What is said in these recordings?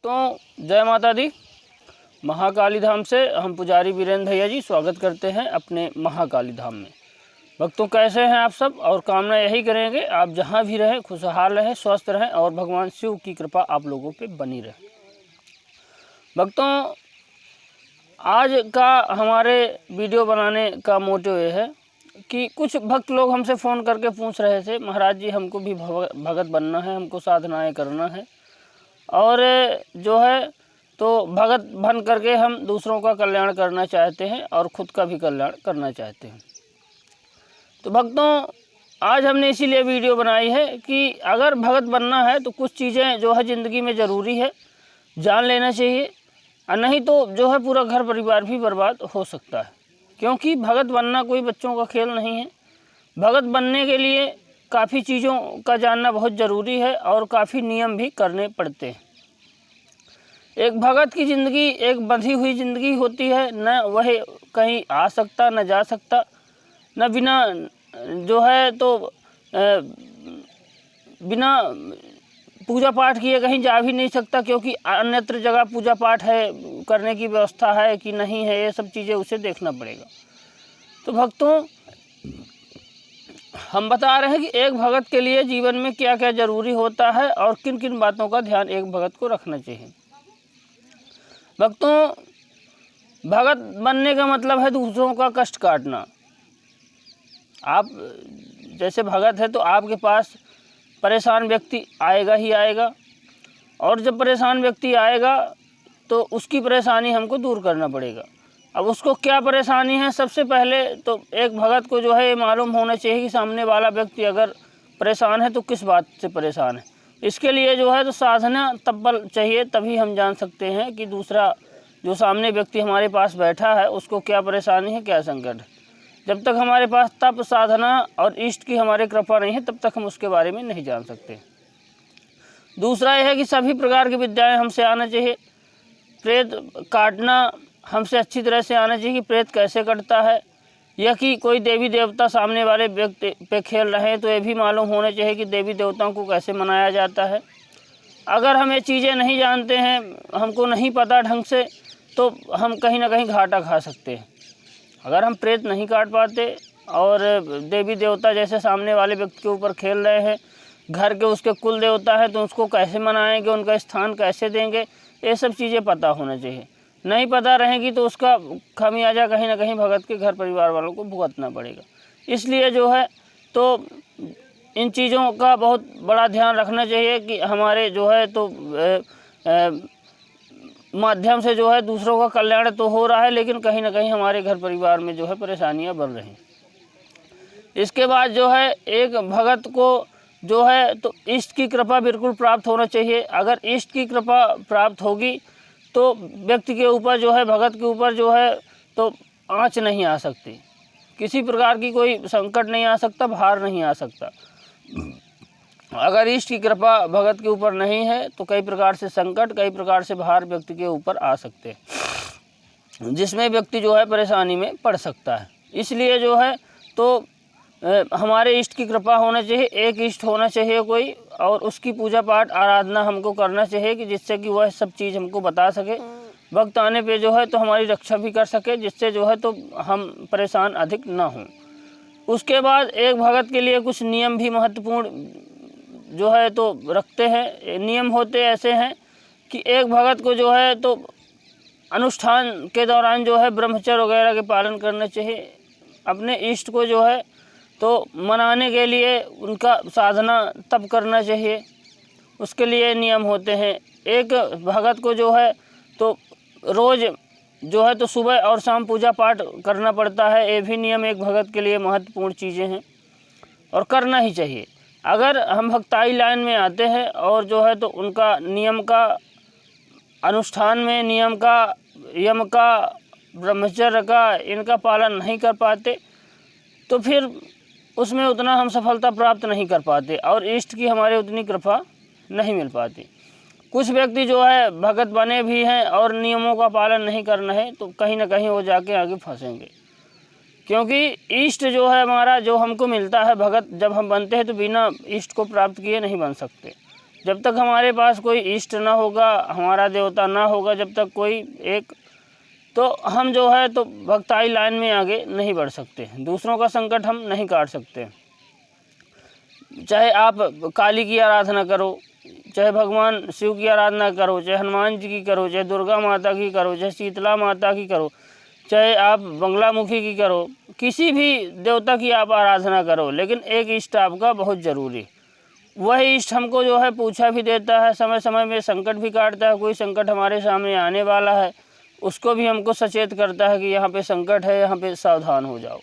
भक्तों जय माता दी। महाकाली धाम से हम पुजारी वीरेंद्र भैया जी स्वागत करते हैं अपने महाकाली धाम में। भक्तों कैसे हैं आप सब, और कामना यही करेंगे आप जहां भी रहें खुशहाल रहें, स्वस्थ रहें और भगवान शिव की कृपा आप लोगों पे बनी रहे। भक्तों आज का हमारे वीडियो बनाने का मोटिव ये है कि कुछ भक्त लोग हमसे फ़ोन करके पूछ रहे थे, महाराज जी हमको भी भगत बनना है, हमको साधनाएँ करना है और जो है तो भगत बन करके हम दूसरों का कल्याण करना चाहते हैं और ख़ुद का भी कल्याण करना चाहते हैं। तो भक्तों आज हमने इसीलिए वीडियो बनाई है कि अगर भगत बनना है तो कुछ चीज़ें जो है ज़िंदगी में ज़रूरी है, जान लेना चाहिए, और नहीं तो जो है पूरा घर परिवार भी बर्बाद हो सकता है। क्योंकि भगत बनना कोई बच्चों का खेल नहीं है। भगत बनने के लिए काफ़ी चीज़ों का जानना बहुत ज़रूरी है और काफ़ी नियम भी करने पड़ते हैं। एक भगत की ज़िंदगी एक बंधी हुई ज़िंदगी होती है, न वह कहीं आ सकता न जा सकता, न बिना जो है तो बिना पूजा पाठ किए कहीं जा भी नहीं सकता, क्योंकि अन्यत्र जगह पूजा पाठ है करने की व्यवस्था है कि नहीं है, ये सब चीज़ें उसे देखना पड़ेगा। तो भक्तों हम बता रहे हैं कि एक भगत के लिए जीवन में क्या क्या ज़रूरी होता है और किन किन बातों का ध्यान एक भगत को रखना चाहिए। भक्तों भगत बनने का मतलब है दूसरों का कष्ट काटना। आप जैसे भगत है तो आपके पास परेशान व्यक्ति आएगा ही आएगा, और जब परेशान व्यक्ति आएगा तो उसकी परेशानी हमको दूर करना पड़ेगा। अब उसको क्या परेशानी है, सबसे पहले तो एक भगत को जो है ये मालूम होना चाहिए कि सामने वाला व्यक्ति अगर परेशान है तो किस बात से परेशान है। इसके लिए जो है तो साधना तब चाहिए, तभी हम जान सकते हैं कि दूसरा जो सामने व्यक्ति हमारे पास बैठा है उसको क्या परेशानी है, क्या संकट है। जब तक हमारे पास तप साधना और इष्ट की हमारे कृपा नहीं है तब तक हम उसके बारे में नहीं जान सकते। दूसरा यह है कि सभी प्रकार की विद्याएँ हमसे आना चाहिए। प्रेत काटना हमसे अच्छी तरह से आना चाहिए कि प्रेत कैसे कटता है, या कि कोई देवी देवता सामने वाले व्यक्ति पे खेल रहे हैं तो ये भी मालूम होना चाहिए कि देवी देवताओं को कैसे मनाया जाता है। अगर हम ये चीज़ें नहीं जानते हैं, हमको नहीं पता ढंग से, तो हम कहीं ना कहीं घाटा खा सकते हैं। अगर हम प्रेत नहीं काट पाते और देवी देवता जैसे सामने वाले व्यक्ति के ऊपर खेल रहे हैं, घर के उसके कुल देवता है तो उसको कैसे मनाएंगे, उनका स्थान कैसे देंगे, ये सब चीज़ें पता होना चाहिए। नहीं पता रहेगी तो उसका खामियाजा कहीं ना कहीं भगत के घर परिवार वालों को भुगतना पड़ेगा। इसलिए जो है तो इन चीज़ों का बहुत बड़ा ध्यान रखना चाहिए कि हमारे जो है तो माध्यम से जो है दूसरों का कल्याण तो हो रहा है, लेकिन कहीं ना कहीं हमारे घर परिवार में जो है परेशानियां बढ़ रही हैं। इसके बाद जो है एक भगत को जो है तो इष्ट की कृपा बिल्कुल प्राप्त होना चाहिए। अगर इष्ट की कृपा प्राप्त होगी तो व्यक्ति के ऊपर जो है, भगत के ऊपर जो है तो आँच नहीं आ सकती, किसी प्रकार की कोई संकट नहीं आ सकता, भार नहीं आ सकता। अगर इष्ट की कृपा भगत के ऊपर नहीं है तो कई प्रकार से संकट, कई प्रकार से भार व्यक्ति के ऊपर आ सकते हैं, जिसमें व्यक्ति जो है परेशानी में पड़ सकता है। इसलिए जो है तो हमारे इष्ट की कृपा होना चाहिए, एक इष्ट होना चाहिए कोई, और उसकी पूजा पाठ आराधना हमको करना चाहिए कि जिससे कि वह सब चीज़ हमको बता सके, वक्त आने पे जो है तो हमारी रक्षा भी कर सके, जिससे जो है तो हम परेशान अधिक ना हों। उसके बाद एक भगत के लिए कुछ नियम भी महत्वपूर्ण जो है तो रखते हैं। नियम होते ऐसे हैं कि एक भगत को जो है तो अनुष्ठान के दौरान जो है ब्रह्मचर्य वगैरह के पालन करना चाहिए। अपने इष्ट को जो है तो मनाने के लिए उनका साधना तप करना चाहिए, उसके लिए नियम होते हैं। एक भगत को जो है तो रोज़ जो है तो सुबह और शाम पूजा पाठ करना पड़ता है। ये भी नियम एक भगत के लिए महत्वपूर्ण चीज़ें हैं और करना ही चाहिए। अगर हम भक्ताई लाइन में आते हैं और जो है तो उनका नियम का अनुष्ठान में, नियम का, यम का, ब्रह्मचर्य का, इनका पालन नहीं कर पाते तो फिर उसमें उतना हम सफलता प्राप्त नहीं कर पाते और इष्ट की हमारे उतनी कृपा नहीं मिल पाती। कुछ व्यक्ति जो है भगत बने भी हैं और नियमों का पालन नहीं करना है तो कहीं ना कहीं वो जाके आगे फंसेंगे, क्योंकि इष्ट जो है हमारा, जो हमको मिलता है भगत जब हम बनते हैं तो बिना इष्ट को प्राप्त किए नहीं बन सकते। जब तक हमारे पास कोई इष्ट ना होगा, हमारा देवता ना होगा, जब तक कोई एक, तो हम जो है तो भक्ताई लाइन में आगे नहीं बढ़ सकते। दूसरों का संकट हम नहीं काट सकते। चाहे आप काली की आराधना करो, चाहे भगवान शिव की आराधना करो, चाहे हनुमान जी की करो, चाहे दुर्गा माता की करो, चाहे शीतला माता की करो, चाहे आप बंगलामुखी की करो, किसी भी देवता की आप आराधना करो, लेकिन एक इष्ट आपका बहुत ज़रूरी। वह इष्ट हमको जो है पूछा भी देता है, समय समय में संकट भी काटता है। कोई संकट हमारे सामने आने वाला है, उसको भी हमको सचेत करता है कि यहाँ पे संकट है, यहाँ पे सावधान हो जाओ।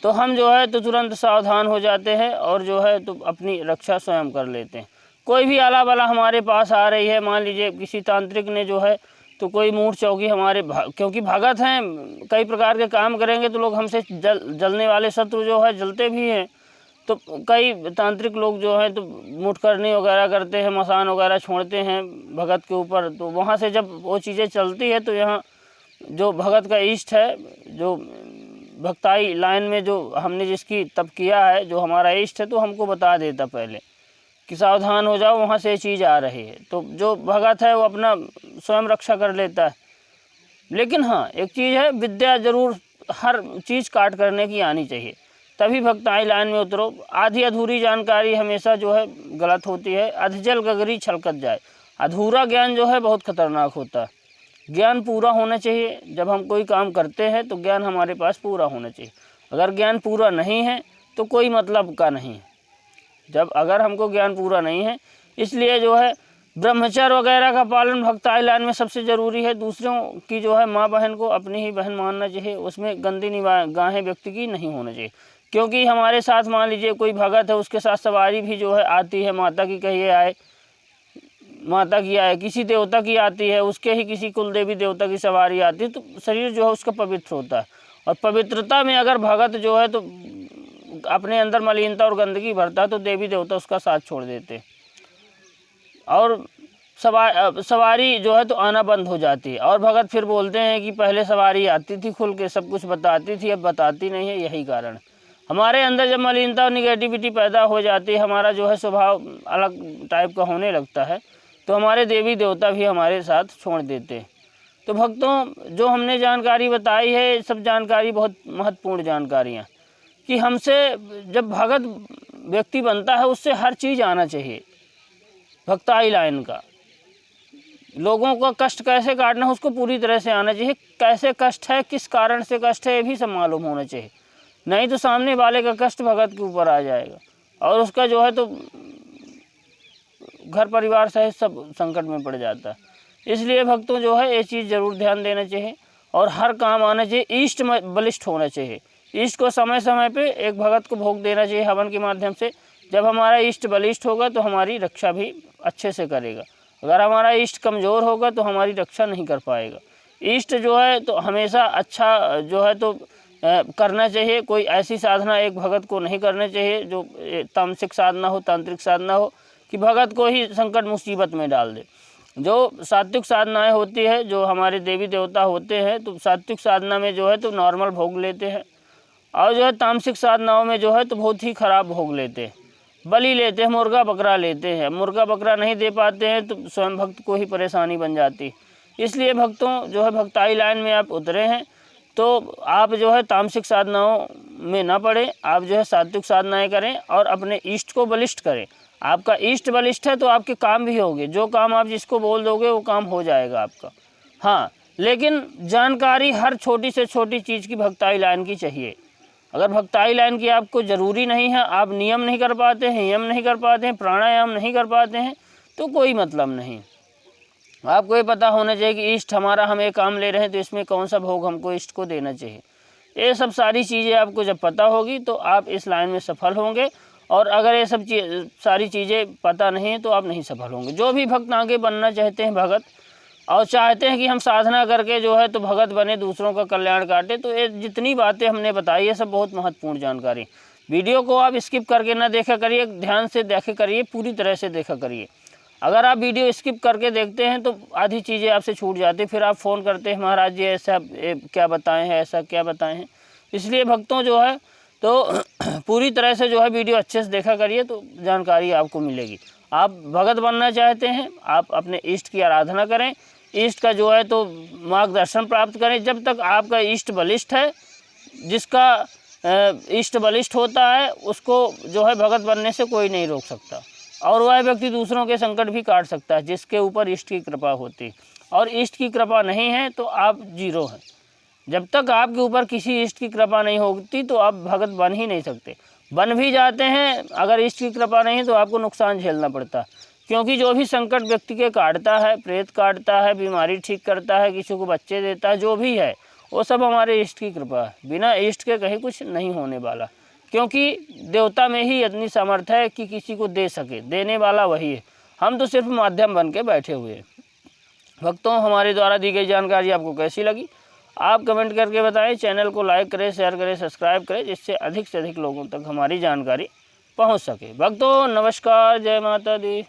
तो हम जो है तो तुरंत सावधान हो जाते हैं और जो है तो अपनी रक्षा स्वयं कर लेते हैं। कोई भी आला बला हमारे पास आ रही है, मान लीजिए किसी तांत्रिक ने जो है तो कोई मूठ चौकी हमारे क्योंकि भगत हैं, कई प्रकार के काम करेंगे तो लोग हमसे जलने वाले शत्रु जो है जलते भी हैं। तो कई तांत्रिक लोग जो हैं तो मुठकरनी वगैरह करते हैं, मसान वगैरह छोड़ते हैं भगत के ऊपर। तो वहाँ से जब वो चीज़ें चलती है तो यहाँ जो भगत का इष्ट है, जो भक्ताई लाइन में जो हमने जिसकी तप किया है, जो हमारा इष्ट है, तो हमको बता देता पहले कि सावधान हो जाओ, वहाँ से ये चीज़ आ रही है। तो जो भगत है वो अपना स्वयं रक्षा कर लेता है। लेकिन हाँ, एक चीज़ है, विद्या जरूर हर चीज़ काट करने की आनी चाहिए, तभी भक्ताई लाइन में उतरो। आधी अधूरी जानकारी हमेशा जो है गलत होती है। अधजल गगरी छलकत जाए, अधूरा ज्ञान जो है बहुत खतरनाक होता है। ज्ञान पूरा होना चाहिए। जब हम कोई काम करते हैं तो ज्ञान हमारे पास पूरा होना चाहिए। अगर ज्ञान पूरा नहीं है तो कोई मतलब का नहीं है। जब अगर हमको ज्ञान पूरा नहीं है, इसलिए जो है ब्रह्मचर्य वगैरह का पालन भक्ताई लाइन में सबसे ज़रूरी है। दूसरों की जो है माँ बहन को अपनी ही बहन मानना चाहिए, उसमें गंदी निगाहें व्यक्ति की नहीं होना चाहिए। क्योंकि हमारे साथ मान लीजिए कोई भगत है, उसके साथ सवारी भी जो है आती है, माता की कहिए आए, माता की आए, किसी देवता की आती है, उसके ही किसी कुल देवी देवता की सवारी आती है, तो शरीर जो है उसका पवित्र होता है। और पवित्रता में अगर भगत जो है तो अपने अंदर मलिनता और गंदगी भरता है तो देवी देवता उसका साथ छोड़ देते और सवारी जो है तो आना बंद हो जाती है। और भगत फिर बोलते हैं कि पहले सवारी आती थी, खुल के सब कुछ बताती थी, अब बताती नहीं है। यही कारण हमारे अंदर जब मलिनता और निगेटिविटी पैदा हो जाती है, हमारा जो है स्वभाव अलग टाइप का होने लगता है, तो हमारे देवी देवता भी हमारे साथ छोड़ देते हैं। तो भक्तों, जो हमने जानकारी बताई है, सब जानकारी बहुत महत्वपूर्ण जानकारियाँ, कि हमसे जब भगत व्यक्ति बनता है उससे हर चीज़ आना चाहिए। भक्ताई लाइन का लोगों का कष्ट कैसे काटना है उसको पूरी तरह से आना चाहिए। कैसे कष्ट है, किस कारण से कष्ट है, ये भी सब मालूम होना चाहिए। नहीं तो सामने वाले का कष्ट भगत के ऊपर आ जाएगा और उसका जो है तो घर परिवार सहित सब संकट में पड़ जाता है। इसलिए भक्तों जो है ये चीज़ ज़रूर ध्यान देना चाहिए और हर काम आना चाहिए। इष्ट बलिष्ठ होना चाहिए। इष्ट को समय समय पे एक भगत को भोग देना चाहिए हवन के माध्यम से। जब हमारा इष्ट बलिष्ठ होगा तो हमारी रक्षा भी अच्छे से करेगा। अगर हमारा इष्ट कमज़ोर होगा तो हमारी रक्षा नहीं कर पाएगा। इष्ट जो है तो हमेशा अच्छा जो है तो करना चाहिए। कोई ऐसी साधना एक भगत को नहीं करना चाहिए जो तामसिक साधना हो, तांत्रिक साधना हो, कि भगत को ही संकट मुसीबत में डाल दे। जो सात्विक साधनाएं होती है, जो हमारे देवी देवता होते हैं, तो सात्विक साधना में जो है तो नॉर्मल भोग लेते हैं और जो है तामसिक साधनाओं में जो है तो बहुत ही खराब भोग लेते हैं, बलि लेते हैं, मुर्गा बकरा लेते हैं। मुर्गा बकरा नहीं दे पाते हैं तो स्वयं भक्त को ही परेशानी बन जाती है। इसलिए भक्तों जो है भक्ताई लाइन में आप उतरे हैं तो आप जो है तामसिक साधनाओं में ना पड़े, आप जो है सात्विक साधनाएं करें और अपने इष्ट को बलिष्ठ करें। आपका इष्ट बलिष्ठ है तो आपके काम भी होंगे। जो काम आप जिसको बोल दोगे वो काम हो जाएगा आपका। हाँ, लेकिन जानकारी हर छोटी से छोटी चीज़ की भक्ताई लाइन की चाहिए। अगर भक्ताई लाइन की आपको ज़रूरी नहीं है, आप नियम नहीं कर पाते हैं, यम नहीं कर पाते हैं, प्राणायाम नहीं कर पाते हैं, तो कोई मतलब नहीं। आपको ये पता होना चाहिए कि इष्ट हमारा, हम एक काम ले रहे हैं तो इसमें कौन सा भोग हमको इष्ट को देना चाहिए। ये सब सारी चीज़ें आपको जब पता होगी तो आप इस लाइन में सफल होंगे। और अगर ये सब सारी चीज़ें पता नहीं है तो आप नहीं सफल होंगे। जो भी भक्त आगे बनना चाहते हैं भगत और चाहते हैं कि हम साधना करके जो है तो भगत बने, दूसरों का कल्याण काटे, तो ये जितनी बातें हमने बताई है सब बहुत महत्वपूर्ण जानकारी। वीडियो को आप स्किप करके ना देखा करिए, ध्यान से देखा करिए, पूरी तरह से देखा करिए। अगर आप वीडियो स्किप करके देखते हैं तो आधी चीज़ें आपसे छूट जाती, फिर आप फ़ोन करते हैं महाराज जी ऐसा क्या बताएं हैं, ऐसा क्या बताएं हैं। इसलिए भक्तों जो है तो पूरी तरह से जो है वीडियो अच्छे से देखा करिए तो जानकारी आपको मिलेगी। आप भगत बनना चाहते हैं, आप अपने इष्ट की आराधना करें, इष्ट का जो है तो मार्गदर्शन प्राप्त करें। जब तक आपका इष्ट बलिष्ठ है, जिसका इष्ट बलिष्ठ होता है उसको जो है भगत बनने से कोई नहीं रोक सकता, और वह व्यक्ति दूसरों के संकट भी काट सकता है जिसके ऊपर इष्ट की कृपा होती। और इष्ट की कृपा नहीं है तो आप जीरो हैं। जब तक आपके ऊपर किसी इष्ट की कृपा नहीं होती तो आप भगत बन ही नहीं सकते। बन भी जाते हैं, अगर इष्ट की कृपा नहीं तो आपको नुकसान झेलना पड़ता है, क्योंकि जो भी संकट व्यक्ति के काटता है, प्रेत काटता है, बीमारी ठीक करता है, किसी को बच्चे देता है, जो भी है वो सब हमारे इष्ट की कृपा है। बिना इष्ट के कहीं कुछ नहीं होने वाला, क्योंकि देवता में ही इतनी सामर्थ्य है कि किसी को दे सके, देने वाला वही है। हम तो सिर्फ माध्यम बन के बैठे हुए हैं। भक्तों, हमारे द्वारा दी गई जानकारी आपको कैसी लगी आप कमेंट करके बताएं। चैनल को लाइक करें, शेयर करें, सब्सक्राइब करें, जिससे अधिक से अधिक लोगों तक हमारी जानकारी पहुंच सके। भक्तों नमस्कार, जय माता दी।